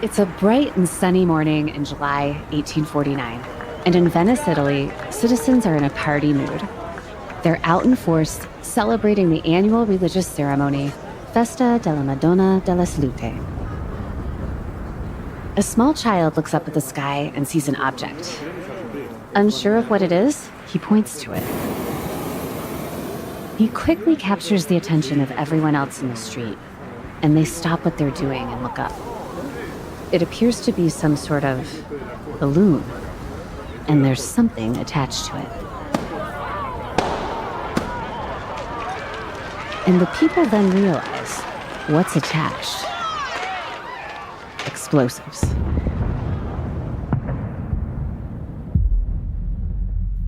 It's a bright and sunny morning in July 1849, and in Venice, Italy, citizens are in a party mood. They're out in force, celebrating the annual religious ceremony, Festa della Madonna della Salute. A small child looks up at the sky and sees an object. Unsure of what it is, he points to it. He quickly captures the attention of everyone else in the street, and they stop what they're doing and look up. It appears to be some sort of balloon, and there's something attached to it. And the people then realize what's attached. Explosives.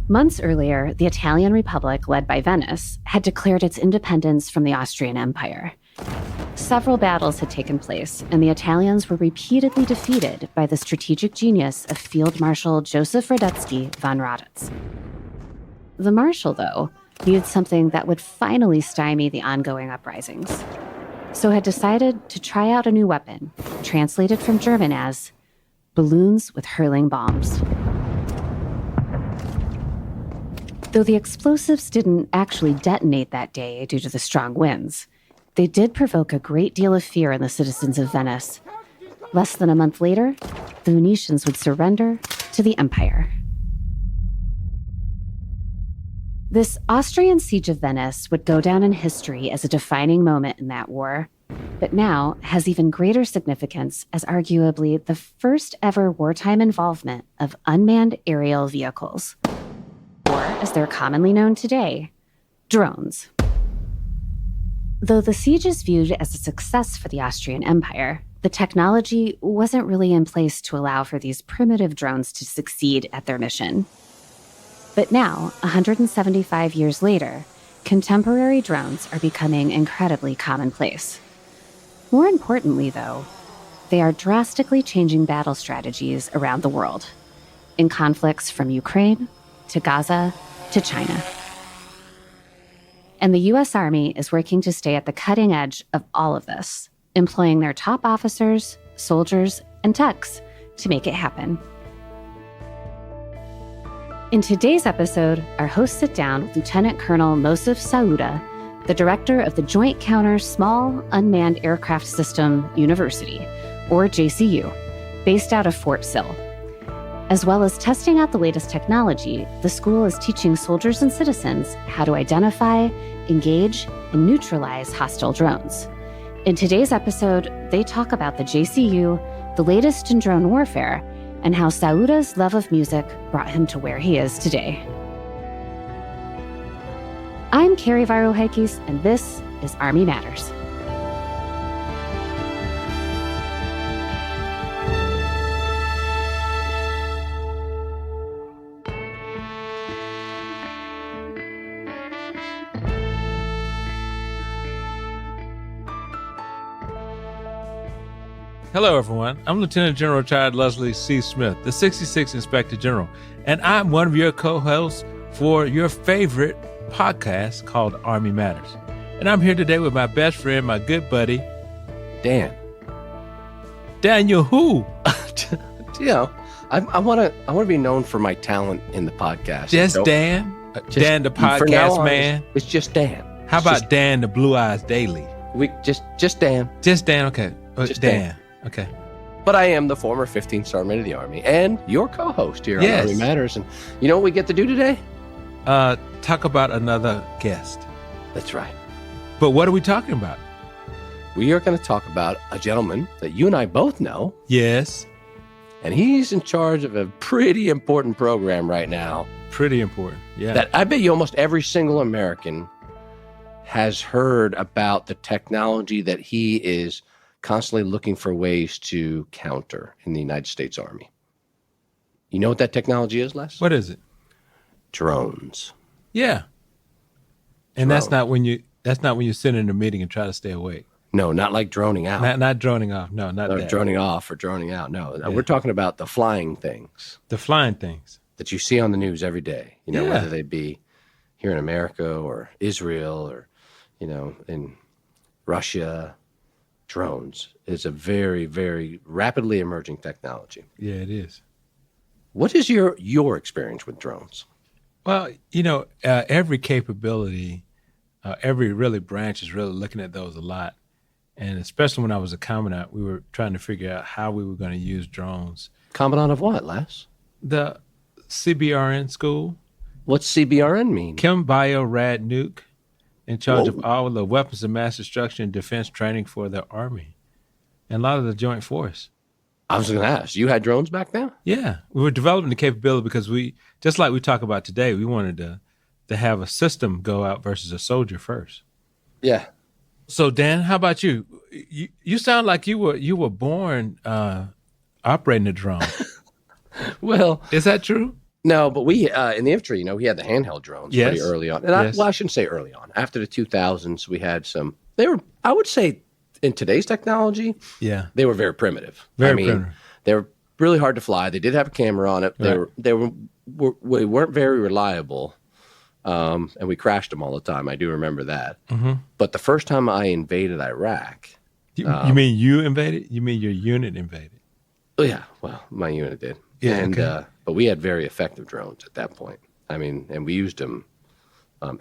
Months earlier, the Italian Republic, led by Venice, had declared its independence from the Austrian Empire. Several battles had taken place, and the Italians were repeatedly defeated by the strategic genius of Field Marshal Joseph Radetzky von Raditz. The Marshal, though, needed something that would finally stymie the ongoing uprisings, so had decided to try out a new weapon, translated from German as balloons with hurling bombs. Though the explosives didn't actually detonate that day due to the strong winds, they did provoke a great deal of fear in the citizens of Venice. Less than a month later, the Venetians would surrender to the empire. This Austrian siege of Venice would go down in history as a defining moment in that war, but now has even greater significance as arguably the first ever wartime involvement of unmanned aerial vehicles, or as they're commonly known today, drones. Though the siege is viewed as a success for the Austrian Empire, the technology wasn't really in place to allow for these primitive drones to succeed at their mission. But now, 175 years later, contemporary drones are becoming incredibly commonplace. More importantly, though, they are drastically changing battle strategies around the world, in conflicts from Ukraine to Gaza to China. And the U.S. Army is working to stay at the cutting edge of all of this, employing their top officers, soldiers, and techs to make it happen. In today's episode, our hosts sit down with Lieutenant Colonel Moseph Sauda, the director of the Joint Counter Small Unmanned Aircraft System University, or JCU, based out of Fort Sill. As well as testing out the latest technology, the school is teaching soldiers and citizens how to identify, engage, and neutralize hostile drones. In today's episode, they talk about the JCU, the latest in drone warfare, and how Sauda's love of music brought him to where he is today. I'm Carrie Varohaikis, and this is Army Matters. Hello, everyone. I'm Lieutenant General Retired Leslie C. Smith, the 66th Inspector General, and I'm one of your co-hosts for your favorite podcast called Army Matters. And I'm here today with my best friend, my good buddy, Dan. Daniel who? You know, I want to be known for my talent in the podcast. Just Dan? Dan the podcast man? It's just Dan. How about Dan the Blue Eyes Dailey? We just Dan. Just Dan, okay. Just Dan. Okay. But I am the former 15th Sergeant of the Army and your co-host here on Army Matters. And you know what we get to do today? Talk about another guest. That's right. But what are we talking about? We are going to talk about a gentleman that you and I both know. Yes. And he's in charge of a pretty important program right now. Pretty important, yeah. That I bet you almost every single American has heard about the technology that he is constantly looking for ways to counter in the United States Army. You know what that technology is, Les? What is it? Drones. Yeah. And that's not when you sit in a meeting and try to stay awake. No, not like droning out. Not droning off. No, not that. Droning off or droning out. No, we're talking about the flying things. The flying things. That you see on the news every day. You know, whether they be here in America or Israel or, you know, in Russia, drones is a very, very rapidly emerging technology. Yeah, it is. What is your experience with drones? Well, every capability, every really branch is really looking at those a lot. And especially when I was a commandant, we were trying to figure out how we were going to use drones. Commandant of what, Les? The CBRN school. What's CBRN mean? Chem Bio Rad Nuke, in charge of all the weapons of mass destruction and defense training for the Army and a lot of the Joint Force. I was going to ask, you had drones back then? Yeah, we were developing the capability because we, just like we talk about today, we wanted to have a system go out versus a soldier first. Yeah. So Dan, how about you? You sound like you were born operating a drone. Well, is that true? No, but we in the infantry, we had the handheld drones pretty early on. And I shouldn't say early on. After the 2000s, we had some. They were, I would say, in today's technology, they were very primitive. Primitive. They were really hard to fly. They did have a camera on it. They weren't very reliable, and we crashed them all the time. I do remember that. Mm-hmm. But the first time I invaded Iraq, you mean you invaded? You mean your unit invaded? Oh yeah, well, my unit did. Yeah, and but we had very effective drones at that point. And we used them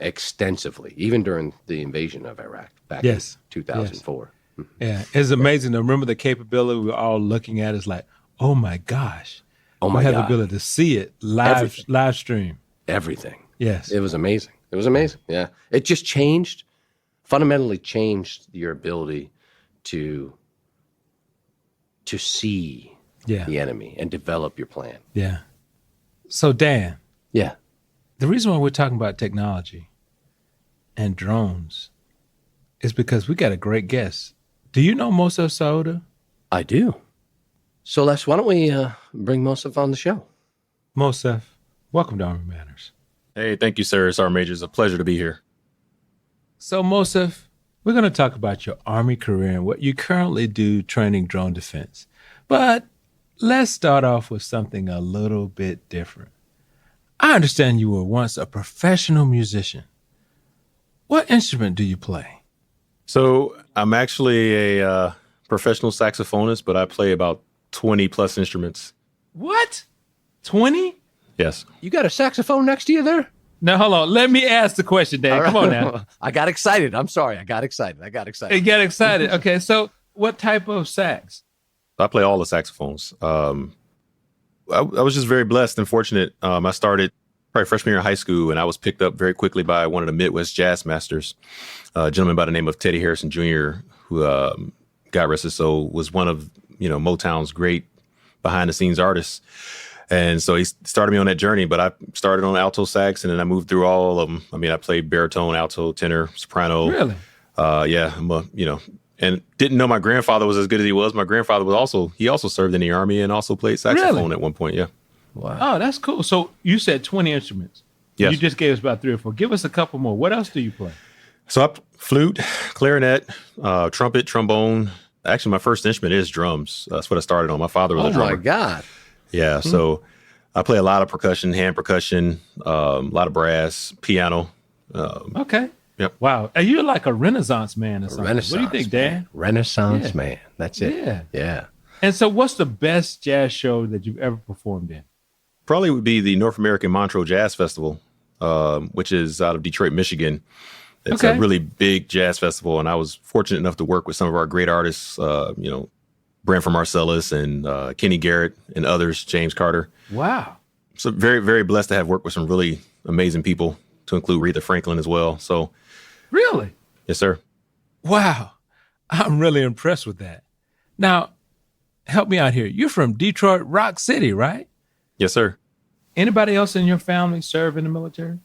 extensively, even during the invasion of Iraq back in 2004. Yes. Yeah, it's amazing to remember the capability we were all looking at. Is like, oh my gosh, we had the ability to see it live stream. Everything. Yes, it was amazing. It was amazing. Yeah, it just fundamentally changed your ability to see the enemy and develop your plan. Yeah. So Dan. Yeah. The reason why we're talking about technology and drones is because we got a great guest. Do you know Moseph Sauda? I do. So Les, why don't we bring Moseph on the show? Moseph, welcome to Army Matters. Hey, thank you, sir. Sergeant Major. It's a pleasure to be here. So Moseph, we're going to talk about your Army career and what you currently do training drone defense. But let's start off with something a little bit different. I understand you were once a professional musician. What instrument do you play? So I'm actually a professional saxophonist, but I play about 20 plus instruments. What? 20? Yes. You got a saxophone next to you there? Now, hold on. Let me ask the question, Dan. Come on now. I got excited. I'm sorry. I got excited. You got excited. Okay, so what type of sax? I play all the saxophones. I was just very blessed and fortunate. I started probably freshman year of high school, and I was picked up very quickly by one of the Midwest jazz masters, a gentleman by the name of Teddy Harrison Jr., who, God rest his soul, was one of Motown's great behind-the-scenes artists. And so he started me on that journey, but I started on alto sax, and then I moved through all of them. I played baritone, alto, tenor, soprano. Really? Yeah, and didn't know my grandfather was as good as he was. My grandfather was also served in the Army and also played saxophone at one point. Yeah. Wow. Oh, that's cool. So you said 20 instruments. Yes. You just gave us about 3 or 4. Give us a couple more. What else do you play? So flute, clarinet, trumpet, trombone. Actually, my first instrument is drums. That's what I started on. My father was a drummer. Oh, my God. Yeah. So I play a lot of percussion, hand percussion, a lot of brass, piano. Okay. Yep. Wow. And you're like a Renaissance man or something. Renaissance. What do you think, Dan? Renaissance man. That's it. Yeah. Yeah. And so what's the best jazz show that you've ever performed in? Probably would be the North American Montreux Jazz Festival, which is out of Detroit, Michigan. It's a really big jazz festival, and I was fortunate enough to work with some of our great artists, Branford Marcellus and Kenny Garrett and others, James Carter. Wow. So very, very blessed to have worked with some really amazing people, to include Aretha Franklin as well. So, really? Yes, sir. Wow. I'm really impressed with that. Now, help me out here. You're from Detroit Rock City, right? Yes, sir. Anybody else in your family serve in the military?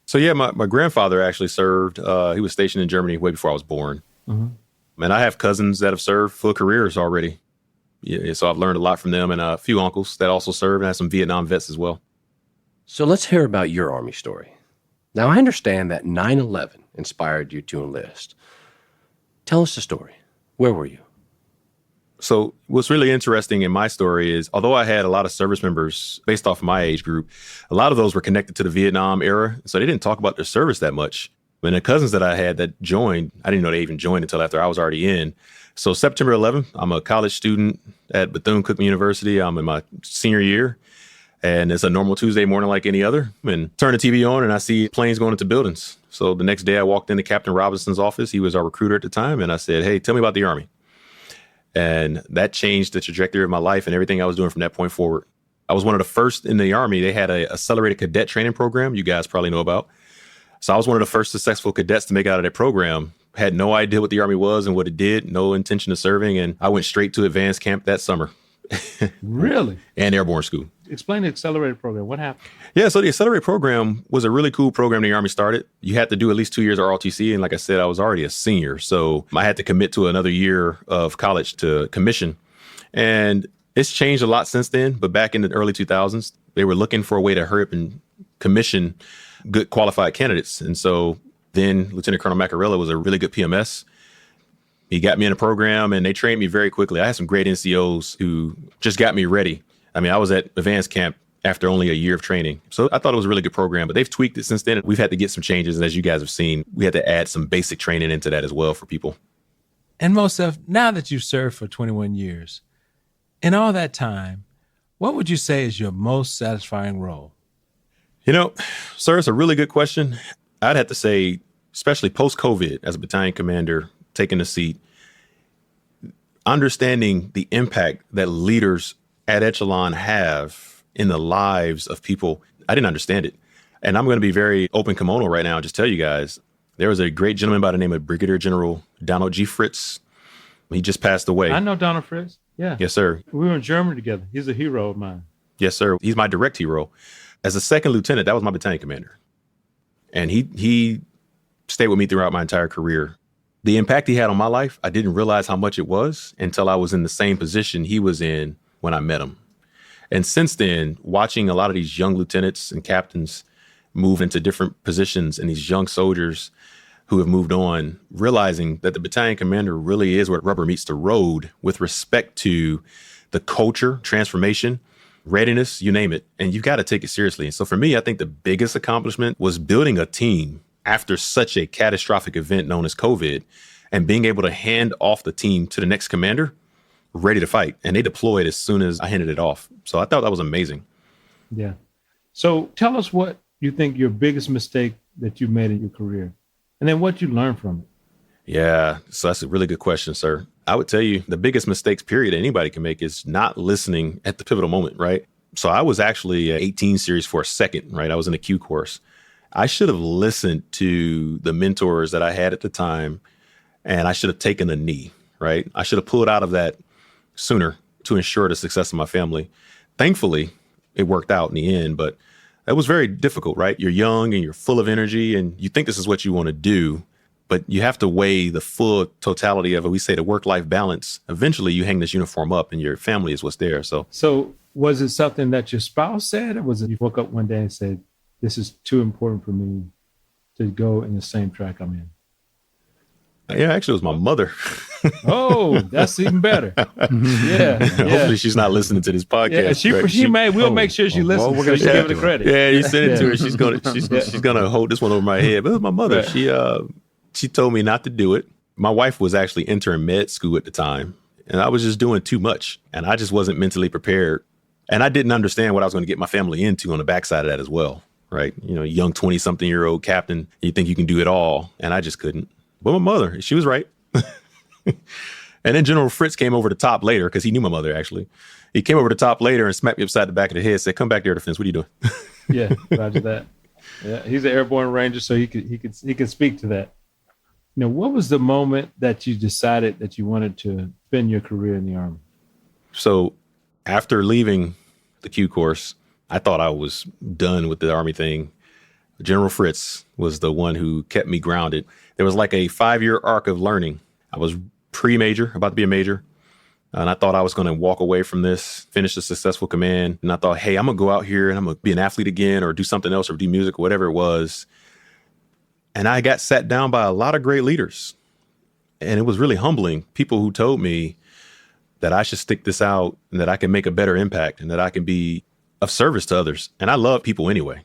So, yeah, my grandfather actually served. He was stationed in Germany way before I was born. Mm-hmm. And I have cousins that have served full careers already. Yeah, so I've learned a lot from them, and a few uncles that also served, and I have some Vietnam vets as well. So let's hear about your Army story. Now, I understand that 9/11 inspired you to enlist. Tell us the story. Where were you? So what's really interesting in my story is, although I had a lot of service members based off of my age group, a lot of those were connected to the Vietnam era. So they didn't talk about their service that much. And the cousins that I had that joined, I didn't know they even joined until after I was already in. So September 11th, I'm a college student at Bethune-Cookman University. I'm in my senior year, and it's a normal Tuesday morning like any other. And turn the TV on, and I see planes going into buildings. So the next day, I walked into Captain Robinson's office. He was our recruiter at the time, and I said, "Hey, tell me about the Army." And that changed the trajectory of my life and everything I was doing from that point forward. I was one of the first in the Army. They had a accelerated cadet training program you guys probably know about. So I was one of the first successful cadets to make it out of that program. Had no idea what the Army was and what it did, no intention of serving. And I went straight to advanced camp that summer. Really? And airborne school. Explain the accelerated program. What happened? Yeah, so the accelerated program was a really cool program the Army started. You had to do at least 2 years of ROTC. And like I said, I was already a senior. So I had to commit to another year of college to commission. And it's changed a lot since then. But back in the early 2000s, they were looking for a way to hurry up and commission good qualified candidates. And so then Lieutenant Colonel Macarella was a really good PMS. He got me in a program and they trained me very quickly. I had some great NCOs who just got me ready. I mean, I was at advanced camp after only a year of training. So I thought it was a really good program, but they've tweaked it since then. We've had to get some changes. And as you guys have seen, we had to add some basic training into that as well for people. And Moseph, now that you've served for 21 years, in all that time, what would you say is your most satisfying role? You know, sir, it's a really good question. I'd have to say, especially post-COVID as a battalion commander, taking the seat, understanding the impact that leaders at echelon have in the lives of people. I didn't understand it. And I'm going to be very open kimono right now and just tell you guys, there was a great gentleman by the name of Brigadier General Donald G. Fritz. He just passed away. I know Donald Fritz. Yeah. Yes, sir. We were in Germany together. He's a hero of mine. Yes, sir. He's my direct hero. As a second lieutenant, that was my battalion commander. And he stayed with me throughout my entire career. The impact he had on my life, I didn't realize how much it was until I was in the same position he was in when I met him. And since then, watching a lot of these young lieutenants and captains move into different positions and these young soldiers who have moved on, realizing that the battalion commander really is where rubber meets the road with respect to the culture, transformation, readiness, you name it. And you've got to take it seriously. And so for me, I think the biggest accomplishment was building a team after such a catastrophic event known as COVID and being able to hand off the team to the next commander ready to fight. And they deployed as soon as I handed it off. So I thought that was amazing. Yeah. So tell us what you think your biggest mistake that you made in your career, and then what you learned from it. Yeah, so that's a really good question, sir. I would tell you the biggest mistakes, period, anybody can make is not listening at the pivotal moment, right? So I was actually 18 series for a second, right? I was in a Q course. I should have listened to the mentors that I had at the time, and I should have taken a knee, right? I should have pulled out of that sooner to ensure the success of my family. Thankfully, it worked out in the end, but it was very difficult, right? You're young and you're full of energy and you think this is what you want to do, but you have to weigh the full totality of it. We say the work-life balance. Eventually you hang this uniform up and your family is what's there. So was it something that your spouse said, or was it you woke up one day and said, this is too important for me to go in the same track I'm in? Yeah, actually, it was my mother. Oh, that's even better. Yeah. Hopefully she's not listening to this podcast. Yeah, she may. We'll make sure she listens. We're going to give her the credit. Yeah, you send it to her. She's gonna hold this one over my head. But it was my mother. Right. She told me not to do it. My wife was actually entering med school at the time, and I was just doing too much, and I just wasn't mentally prepared, and I didn't understand what I was going to get my family into on the backside of that as well. Right? You know, young 20-something-year-old captain, you think you can do it all, and I just couldn't. But my mother, she was right. And then General Fritz came over the top later because he knew my mother, actually. He came over the top later and smacked me upside the back of the head, said, come back to air defense. What are you doing? Yeah, roger that. Yeah, he's an airborne ranger, so he could speak to that. You know, what was the moment that you decided that you wanted to spend your career in the Army? So after leaving the Q course, I thought I was done with the Army thing. General Fritz was the one who kept me grounded. There was like a 5-year arc of learning. I was pre-major, about to be a major. And I thought I was going to walk away from this, finish a successful command. And I thought, hey, I'm going to go out here and I'm going to be an athlete again or do something else or do music or whatever it was. And I got sat down by a lot of great leaders. And it was really humbling. People who told me that I should stick this out and that I can make a better impact and that I can be of service to others. And I love people anyway.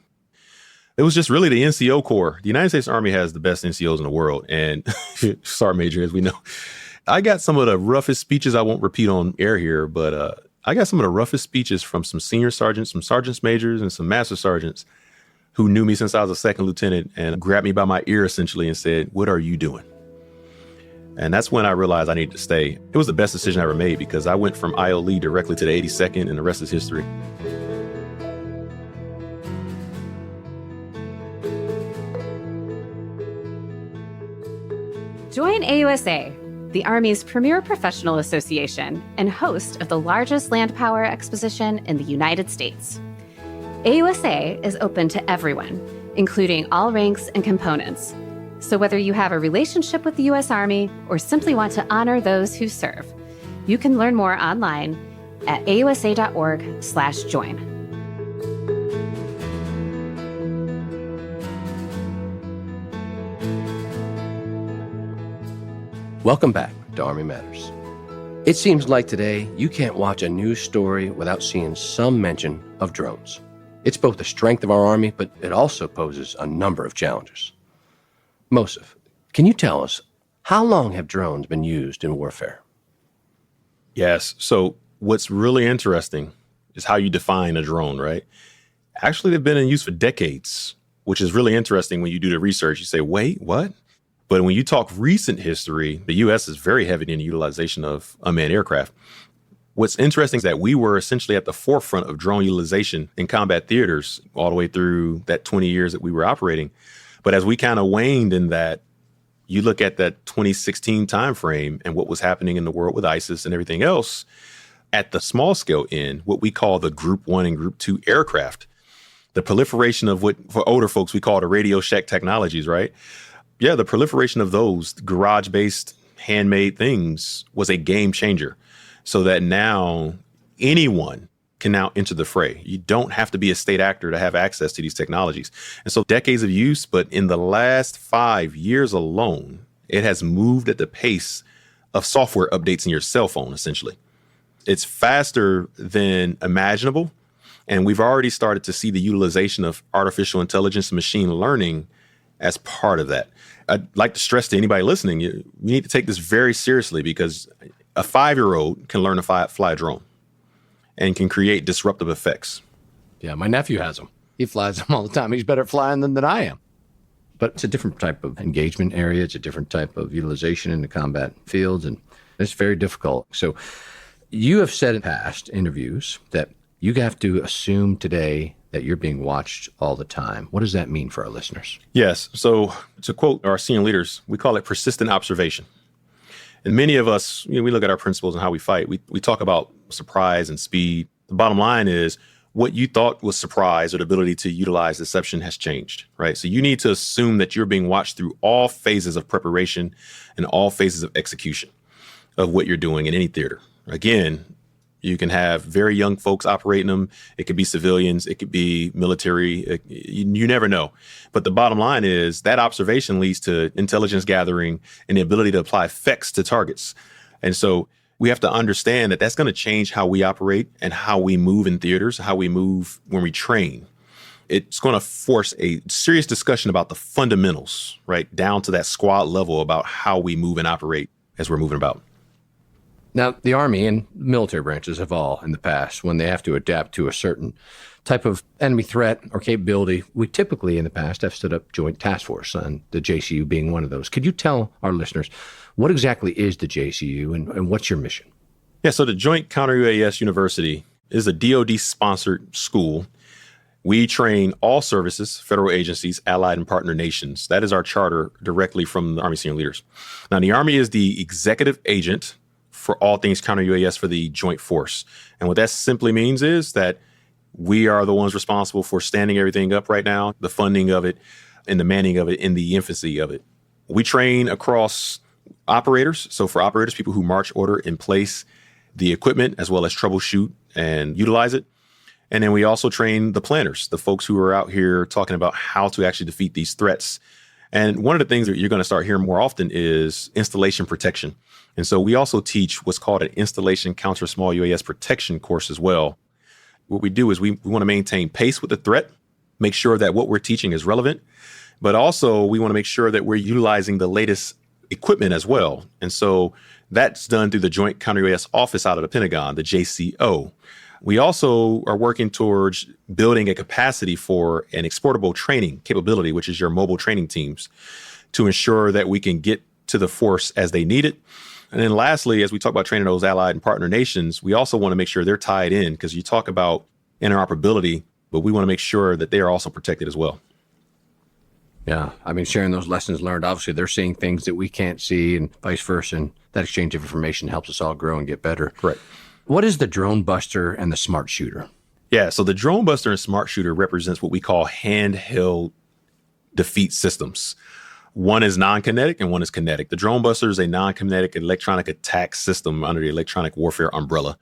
It was just really the NCO Corps. The United States Army has the best NCOs in the world. And Sergeant Major, as we know. I got some of the roughest speeches. I won't repeat on air here, but I got some of the roughest speeches from some senior sergeants, some sergeants majors, and some master sergeants who knew me since I was a second lieutenant and grabbed me by my ear essentially and said, "What are you doing?" And that's when I realized I needed to stay. It was the best decision I ever made because I went from IOLE directly to the 82nd, and the rest is history. Join AUSA, the Army's premier professional association and host of the largest land power exposition in the United States. AUSA is open to everyone, including all ranks and components. So whether you have a relationship with the U.S. Army or simply want to honor those who serve, you can learn more online at ausa.org/join. Welcome back to Army Matters. It seems like today you can't watch a news story without seeing some mention of drones. It's both the strength of our Army, but it also poses a number of challenges. Moseph, can you tell us, how long have drones been used in warfare? Yes. So what's really interesting is how you define a drone, right? Actually, they've been in use for decades, which is really interesting when you do the research. You say, wait, what? But when you talk recent history, the U.S. is very heavy in the utilization of unmanned aircraft. What's interesting is that we were essentially at the forefront of drone utilization in combat theaters all the way through that 20 years that we were operating. But as we kind of waned in that, you look at that 2016 timeframe and what was happening in the world with ISIS and everything else, at the small scale end, what we call the Group 1 and Group 2 aircraft, the proliferation of what, for older folks, we call the Radio Shack technologies, right? Yeah, the proliferation of those garage-based handmade things was a game changer, so that now anyone can now enter the fray. You don't have to be a state actor to have access to these technologies. And so decades of use, but in the last 5 years alone, it has moved at the pace of software updates in your cell phone, essentially. It's faster than imaginable. And we've already started to see the utilization of artificial intelligence and machine learning as part of that. I'd like to stress to anybody listening, you need to take this very seriously, because a 5-year-old can learn to fly a drone and can create disruptive effects. Yeah, my nephew has them. He flies them all the time. He's better at flying than I am. But it's a different type of engagement area. It's a different type of utilization in the combat fields, and it's very difficult. So you have said in past interviews that you have to assume today that you're being watched all the time. What does that mean for our listeners? Yes. So to quote our senior leaders, we call it persistent observation. And many of us, we look at our principles and how we fight. We talk about surprise and speed. The bottom line is what you thought was surprise or the ability to utilize deception has changed, right? So you need to assume that you're being watched through all phases of preparation and all phases of execution of what you're doing in any theater. Again, you can have very young folks operating them. It could be civilians. It could be military. You never know. But the bottom line is that observation leads to intelligence gathering and the ability to apply effects to targets. And so we have to understand that that's going to change how we operate and how we move in theaters, how we move when we train. It's going to force a serious discussion about the fundamentals, right, down to that squad level about how we move and operate as we're moving about. Now, the Army and military branches have all in the past, when they have to adapt to a certain type of enemy threat or capability, we typically in the past have stood up Joint Task Force, and the JCU being one of those. Could you tell our listeners what exactly is the JCU and what's your mission? Yeah, so the Joint Counter-UAS University is a DoD-sponsored school. We train all services, federal agencies, allied and partner nations. That is our charter directly from the Army senior leaders. Now, the Army is the executive agent for all things counter-UAS for the Joint Force. And what that simply means is that we are the ones responsible for standing everything up right now, the funding of it, and the manning of it, and the infancy of it. We train across operators. So for operators, people who march, order, and place the equipment, as well as troubleshoot and utilize it. And then we also train the planners, the folks who are out here talking about how to actually defeat these threats. And one of the things that you're going to start hearing more often is installation protection. And so we also teach what's called an installation counter small UAS protection course as well. What we do is we want to maintain pace with the threat, make sure that what we're teaching is relevant, but also we want to make sure that we're utilizing the latest equipment as well. And so that's done through the Joint Counter-UAS Office out of the Pentagon, the JCO. We also are working towards building a capacity for an exportable training capability, which is your mobile training teams, to ensure that we can get to the force as they need it. And then lastly, as we talk about training those allied and partner nations, we also want to make sure they're tied in, because you talk about interoperability, but we want to make sure that they are also protected as well. Yeah. I mean, sharing those lessons learned, obviously they're seeing things that we can't see and vice versa. And that exchange of information helps us all grow and get better. Correct. What is the drone buster and the smart shooter? Yeah. So the drone buster and smart shooter represents what we call handheld defeat systems. One is non-kinetic and one is kinetic. The drone buster is a non-kinetic electronic attack system under the electronic warfare umbrella.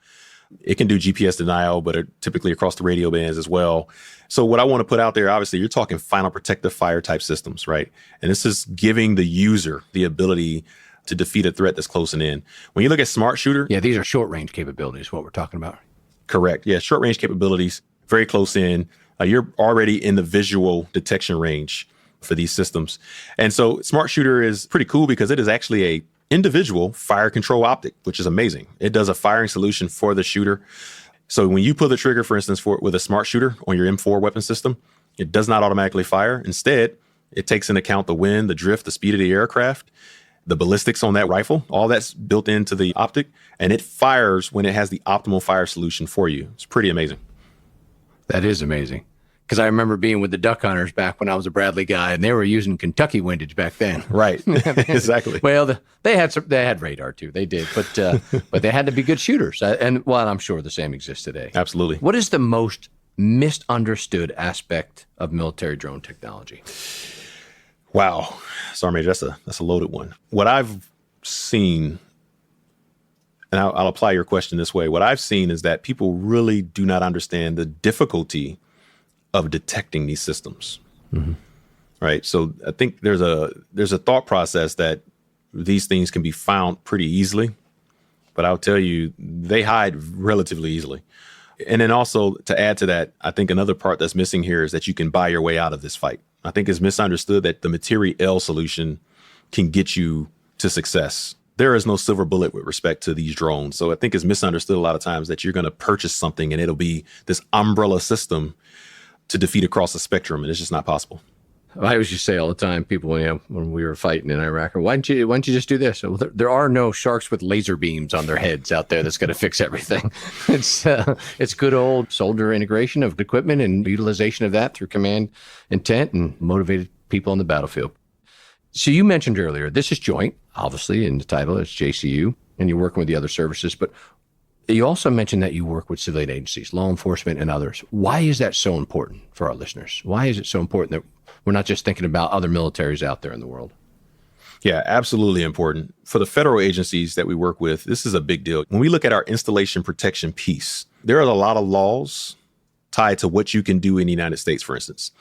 It can do GPS denial, but typically across the radio bands as well. So what I want to put out there, obviously, you're talking final protective fire type systems, right? And this is giving the user the ability to defeat a threat that's closing in. When you look at smart shooter. Yeah, these are short range capabilities, what we're talking about. Correct. Yeah, short range capabilities, very close in. You're already in the visual detection range for these systems. And so smart shooter is pretty cool because it is actually a individual fire control optic, which is amazing. It does a firing solution for the shooter. So when you pull the trigger, for instance, with a smart shooter on your M4 weapon system, it does not automatically fire. Instead, it takes into account the wind, the drift, the speed of the aircraft, the ballistics on that rifle, all that's built into the optic, and it fires when it has the optimal fire solution for you. It's pretty amazing. That is amazing. Because I remember being with the duck hunters back when I was a Bradley guy, and they were using Kentucky windage back then. Right, exactly. Well, they had radar too. They did, but they had to be good shooters. And I'm sure the same exists today. Absolutely. What is the most misunderstood aspect of military drone technology? Wow, Sergeant Major, that's a loaded one. What I've seen, and I'll apply your question this way. What I've seen is that people really do not understand the difficulty of detecting these systems, right? So I think there's a thought process that these things can be found pretty easily, but I'll tell you, they hide relatively easily. And then also to add to that, I think another part that's missing here is that you can buy your way out of this fight. I think it's misunderstood that the Material L solution can get you to success. There is no silver bullet with respect to these drones. So I think it's misunderstood a lot of times that you're going to purchase something and it'll be this umbrella system to defeat across the spectrum, and it's just not possible. I always just say all the time, people, when we were fighting in Iraq, why don't you just do this? Well, there are no sharks with laser beams on their heads out there that's going to fix everything. It's good old soldier integration of equipment and utilization of that through command intent and motivated people on the battlefield. So you mentioned earlier, this is joint, obviously, in the title, it's JCU, and you're working with the other services, but you also mentioned that you work with civilian agencies, law enforcement, and others. Why is that so important for our listeners? Why is it so important that we're not just thinking about other militaries out there in the world? Yeah, absolutely important. For the federal agencies that we work with, this is a big deal. When we look at our installation protection piece, there are a lot of laws tied to what you can do in the United States, for instance.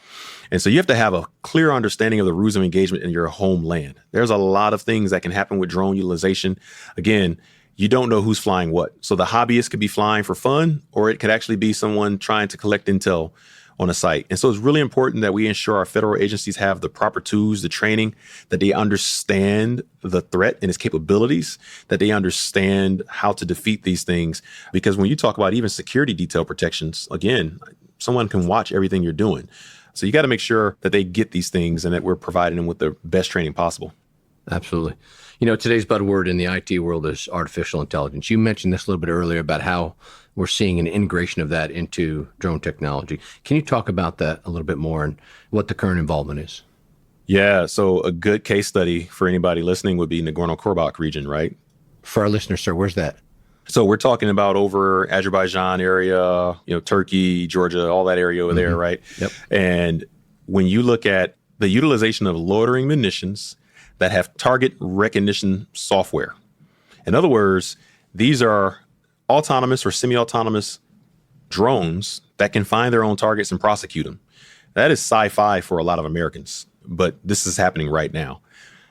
And so you have to have a clear understanding of the rules of engagement in your homeland. There's a lot of things that can happen with drone utilization. Again, you don't know who's flying what. So the hobbyist could be flying for fun, or it could actually be someone trying to collect intel on a site. And so it's really important that we ensure our federal agencies have the proper tools, the training, that they understand the threat and its capabilities, that they understand how to defeat these things. Because when you talk about even security detail protections, again, someone can watch everything you're doing. So you got to make sure that they get these things and that we're providing them with the best training possible. Absolutely. Today's buzzword in the IT world is artificial intelligence. You mentioned this a little bit earlier about how we're seeing an integration of that into drone technology. Can you talk about that a little bit more and what the current involvement is? Yeah, so a good case study for anybody listening would be Nagorno-Karabakh region, right? For our listeners, sir, where's that? So we're talking about over Azerbaijan area, Turkey, Georgia, all that area over there, right? Yep. And when you look at the utilization of loitering munitions that have target recognition software. In other words, these are autonomous or semi-autonomous drones that can find their own targets and prosecute them. That is sci-fi for a lot of Americans, but this is happening right now.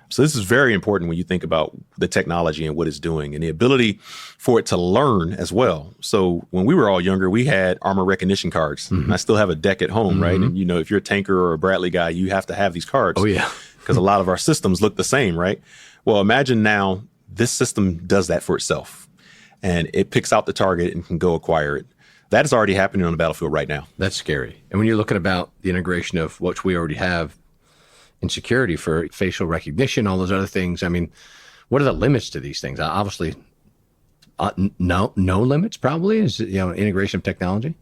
So this is very important when you think about the technology and what it's doing and the ability for it to learn as well. So when we were all younger, we had armor recognition cards. I still have a deck at home, right? And if you're a tanker or a Bradley guy, you have to have these cards. Oh, yeah. because a lot of our systems look the same, right? Well, imagine now this system does that for itself and it picks out the target and can go acquire it. That is already happening on the battlefield right now. That's scary. And when you're looking about the integration of what we already have in security for facial recognition, all those other things, I mean, what are the limits to these things? Obviously, no limits probably is, integration of technology.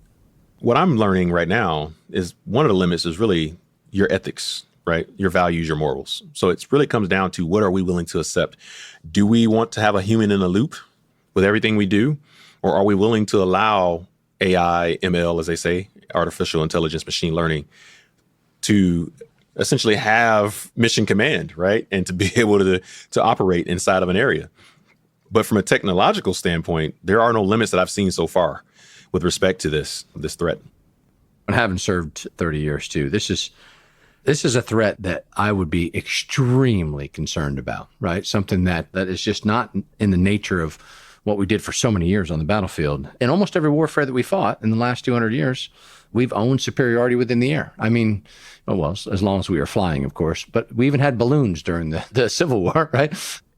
What I'm learning right now is one of the limits is really your ethics, right? Your values, your morals. So it really comes down to what are we willing to accept? Do we want to have a human in the loop with everything we do? Or are we willing to allow AI, ML, as they say, artificial intelligence, machine learning, to essentially have mission command, right? And to be able to operate inside of an area. But from a technological standpoint, there are no limits that I've seen so far with respect to this threat. And having served 30 years too, this is a threat that I would be extremely concerned about, right? Something that is just not in the nature of what we did for so many years on the battlefield. In almost every warfare that we fought in the last 200 years, we've owned superiority within the air. I mean, well, as long as we were flying, of course, but we even had balloons during the Civil War, right?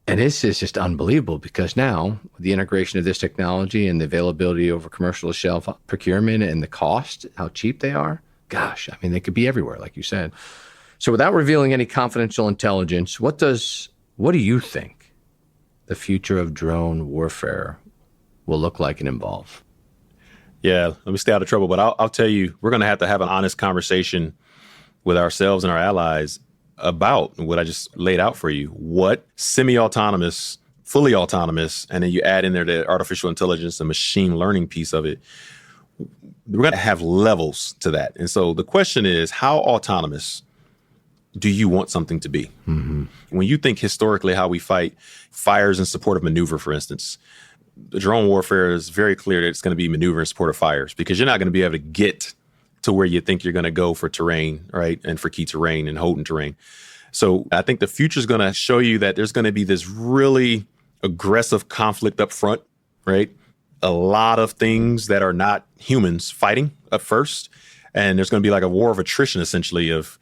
And this is just unbelievable because now the integration of this technology and the availability over commercial shelf procurement and the cost, how cheap they are, gosh, I mean, they could be everywhere, like you said. So without revealing any confidential intelligence, what do you think the future of drone warfare will look like and involve? Yeah, let me stay out of trouble, but I'll tell you, we're going to have an honest conversation with ourselves and our allies about what I just laid out for you. What semi-autonomous, fully autonomous, and then you add in there the artificial intelligence and machine learning piece of it. We're going to have levels to that. And so the question is, how autonomous do you want something to be? Mm-hmm. When you think historically how we fight fires in support of maneuver, for instance, the drone warfare is very clear that it's going to be maneuver in support of fires because you're not going to be able to get to where you think you're going to go for terrain, right? And for key terrain and holding terrain. So I think the future is going to show you that there's going to be this really aggressive conflict up front, right? A lot of things that are not humans fighting up first. And there's going to be like a war of attrition, essentially, of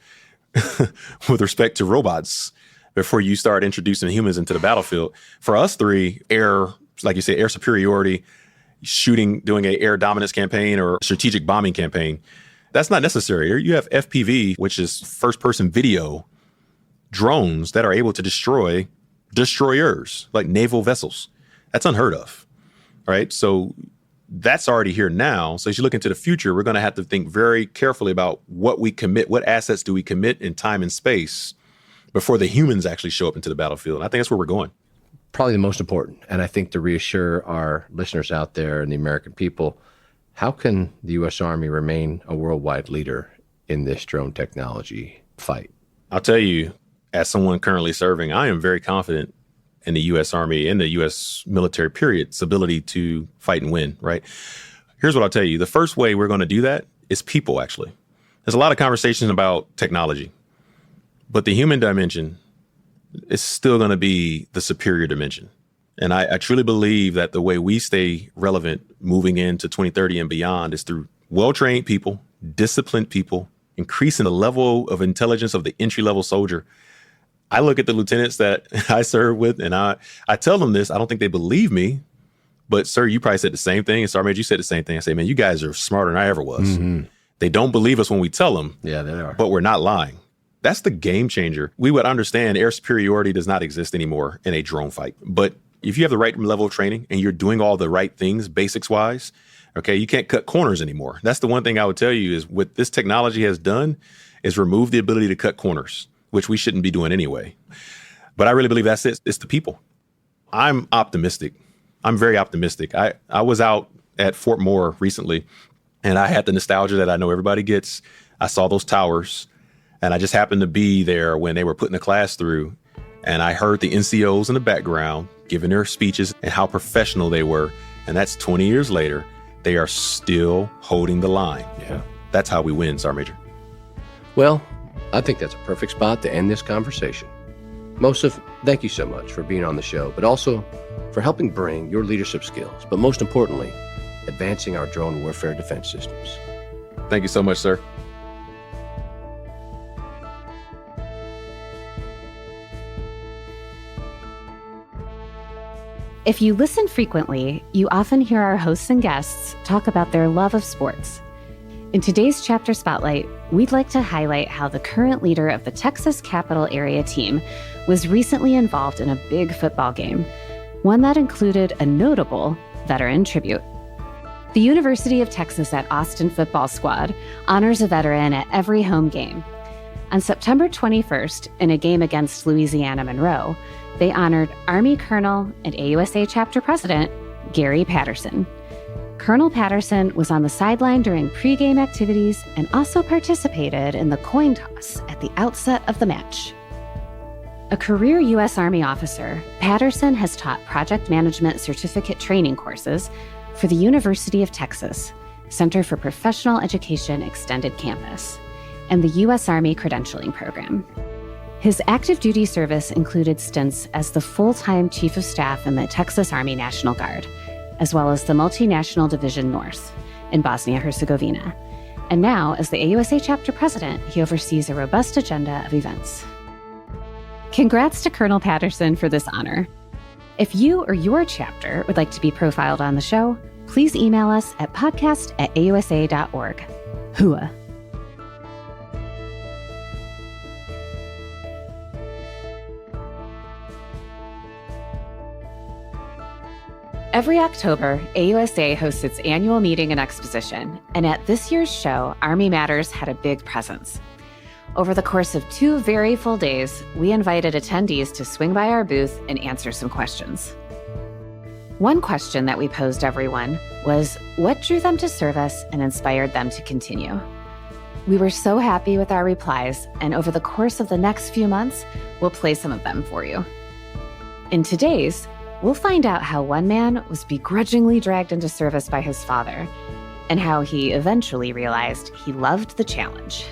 with respect to robots before you start introducing humans into the battlefield. For us three, air, like you say, air superiority, shooting, doing an air dominance campaign or strategic bombing campaign, that's not necessary. You have FPV, which is first-person video drones that are able to destroy destroyers, like naval vessels. That's unheard of, right? So that's already here now. So as you look into the future, we're going to have to think very carefully about what we commit, what assets do we commit in time and space before the humans actually show up into the battlefield. And I think that's where we're going. Probably the most important. And I think to reassure our listeners out there and the American people, how can the U.S. Army remain a worldwide leader in this drone technology fight? I'll tell you, as someone currently serving, I am very confident in the U.S. Army and the U.S. military period's ability to fight and win, right? Here's what I'll tell you. The first way we're going to do that is people, actually. There's a lot of conversation about technology, but the human dimension is still going to be the superior dimension. And I truly believe that the way we stay relevant moving into 2030 and beyond is through well-trained people, disciplined people, increasing the level of intelligence of the entry-level soldier. I look at the lieutenants that I serve with, and I tell them this. I don't think they believe me, but sir, you probably said the same thing. And Sergeant Major, you said the same thing. I say, man, you guys are smarter than I ever was. Mm-hmm. They don't believe us when we tell them. Yeah, they are. But we're not lying. That's the game changer. We would understand air superiority does not exist anymore in a drone fight. But if you have the right level of training and you're doing all the right things basics wise, okay, you can't cut corners anymore. That's the one thing I would tell you is what this technology has done is remove the ability to cut corners, which we shouldn't be doing anyway. But I really believe that's it. It's the people. I'm optimistic. I'm very optimistic. I was out at Fort Moore recently and I had the nostalgia that I know everybody gets. I saw those towers and I just happened to be there when they were putting the class through. And I heard the NCOs in the background giving their speeches and how professional they were. And that's 20 years later, they are still holding the line. Yeah. That's how we win, Sergeant Major. Well, I think that's a perfect spot to end this conversation. Moseph, thank you so much for being on the show, but also for helping bring your leadership skills, but most importantly, advancing our drone warfare defense systems. Thank you so much, sir. If you listen frequently, you often hear our hosts and guests talk about their love of sports. In today's chapter spotlight, we'd like to highlight how the current leader of the Texas Capital Area team was recently involved in a big football game, one that included a notable veteran tribute. The University of Texas at Austin football squad honors a veteran at every home game. On September 21st, in a game against Louisiana Monroe, they honored Army Colonel and AUSA chapter president Gary Patterson. Colonel Patterson was on the sideline during pregame activities and also participated in the coin toss at the outset of the match. A career U.S. Army officer, Patterson has taught project management certificate training courses for the University of Texas Center for Professional Education Extended Campus and the U.S. Army Credentialing Program. His active duty service included stints as the full-time Chief of Staff in the Texas Army National Guard, as well as the Multinational Division North in Bosnia-Herzegovina. And now, as the AUSA chapter president, he oversees a robust agenda of events. Congrats to Colonel Patterson for this honor. If you or your chapter would like to be profiled on the show, please email us at podcast@ausa.org. Hooah. Every October, AUSA hosts its annual meeting and exposition, and at this year's show, Army Matters had a big presence. Over the course of 2 very full days, we invited attendees to swing by our booth and answer some questions. One question that we posed everyone was, what drew them to service and inspired them to continue? We were so happy with our replies, and over the course of the next few months, we'll play some of them for you. In today's, we'll find out how one man was begrudgingly dragged into service by his father, and how he eventually realized he loved the challenge.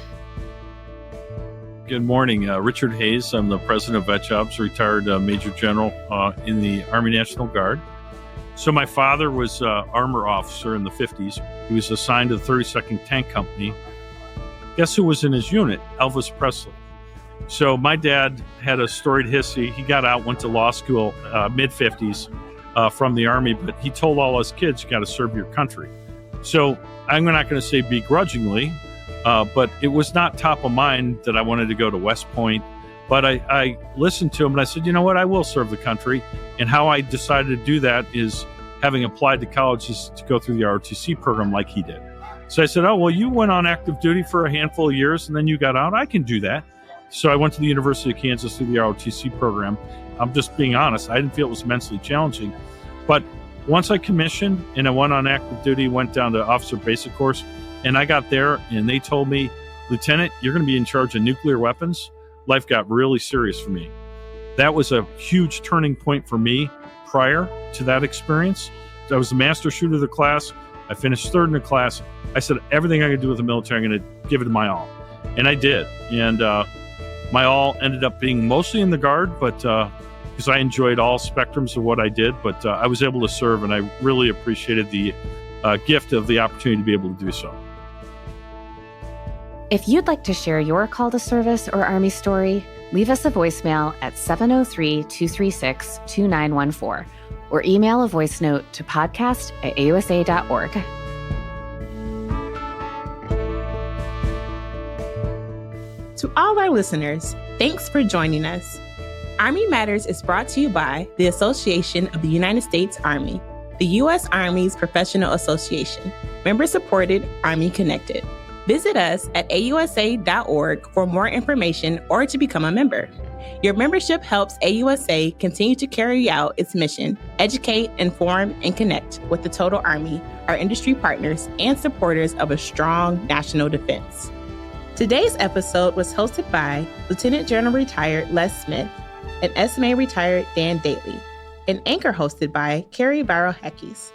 Good morning. Richard Hayes. I'm the president of Vet Jobs, retired Major General in the Army National Guard. So my father was an armor officer in the 50s. He was assigned to the 32nd Tank Company. Guess who was in his unit? Elvis Presley. So my dad had a storied history. He got out, went to law school, mid-50s from the Army, but he told all us kids, you got to serve your country. So I'm not going to say begrudgingly, but it was not top of mind that I wanted to go to West Point. But I listened to him and I said, you know what, I will serve the country. And how I decided to do that is having applied to colleges to go through the ROTC program like he did. So I said, oh, well, you went on active duty for a handful of years and then you got out. I can do that. So I went to the University of Kansas through the ROTC program. I'm just being honest. I didn't feel it was immensely challenging. But once I commissioned and I went on active duty, went down to officer basic course, and I got there and they told me, Lieutenant, you're going to be in charge of nuclear weapons. Life got really serious for me. That was a huge turning point for me prior to that experience. I was the master shooter of the class. I finished 3rd in the class. I said, everything I could do with the military, I'm going to give it my all. And I did. And my all ended up being mostly in the Guard, but because I enjoyed all spectrums of what I did, but I was able to serve, and I really appreciated the gift of the opportunity to be able to do so. If you'd like to share your call to service or Army story, leave us a voicemail at 703-236-2914 or email a voice note to podcast@ausa.org. To all our listeners, thanks for joining us. Army Matters is brought to you by the Association of the United States Army, the U.S. Army's professional association, member-supported, Army-connected. Visit us at AUSA.org for more information or to become a member. Your membership helps AUSA continue to carry out its mission, educate, inform, and connect with the total Army, our industry partners, and supporters of a strong national defense. Today's episode was hosted by Lieutenant General Retired Les Smith and SMA Retired Dan Dailey, and anchor hosted by Carrie Barrow-Heckes.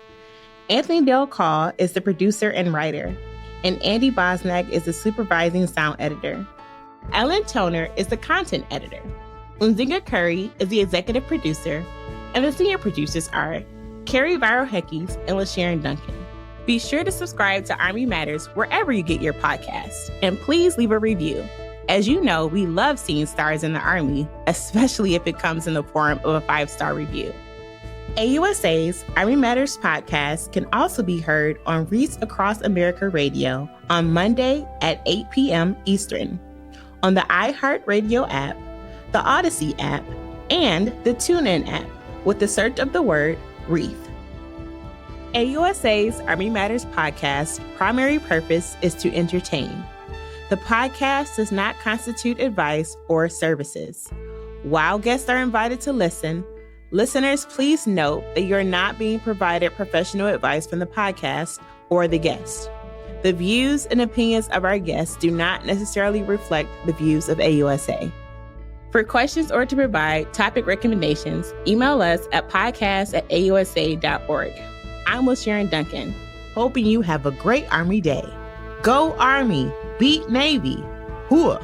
Anthony Del Call is the producer and writer, and Andy Bosnack is the supervising sound editor. Ellen Toner is the content editor. Unzinga Curry is the executive producer, and the senior producers are Carrie Barrow-Heckes and LaSharon Duncan. Be sure to subscribe to Army Matters wherever you get your podcasts, and please leave a review. As you know, we love seeing stars in the Army, especially if it comes in the form of a 5-star review. AUSA's Army Matters podcast can also be heard on Reach Across America Radio on Monday at 8 p.m. Eastern, on the iHeartRadio app, the Odyssey app, and the TuneIn app with the search of the word Wreath. AUSA's Army Matters podcast primary purpose is to entertain. The podcast does not constitute advice or services. While guests are invited to listen, listeners, please note that you're not being provided professional advice from the podcast or the guest. The views and opinions of our guests do not necessarily reflect the views of AUSA. For questions or to provide topic recommendations, email us at podcast@ausa.org. I'm LaSharon Duncan, hoping you have a great Army day. Go Army! Beat Navy! Hooah!